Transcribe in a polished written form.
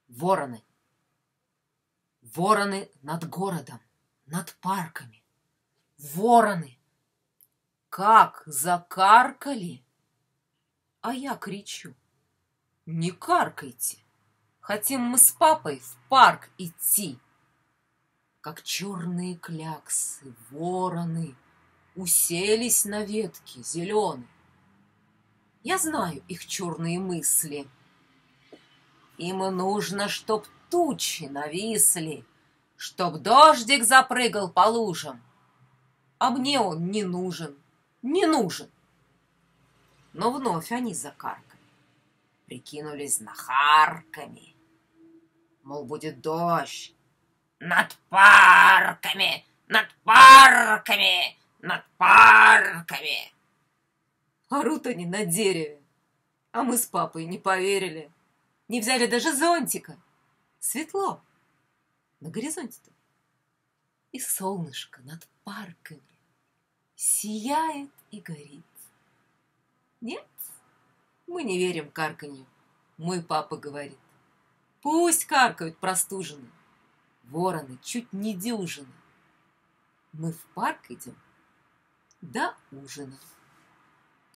Вороны. Вороны над городом, над парками. Вороны. Как закаркали! А я кричу: не каркайте, хотим мы с папой в парк идти. Как черные кляксы вороны уселись на ветке зеленой. Я знаю их черные мысли. Им нужно, чтоб тучи нависли, чтоб дождик запрыгал по лужам. А мне он не нужен, не нужен. Но вновь они закаркали, прикинулись знахарками. Мол, будет дождь над парками, над парками, над парками. Орут они на дереве, а мы с папой не поверили. Не взяли даже зонтика. Светло на горизонте-то. И солнышко над парками сияет и горит. Нет, мы не верим карканью. Мой папа говорит: пусть каркают простужены. Вороны чуть не дюжины. Мы в парк идем до ужина.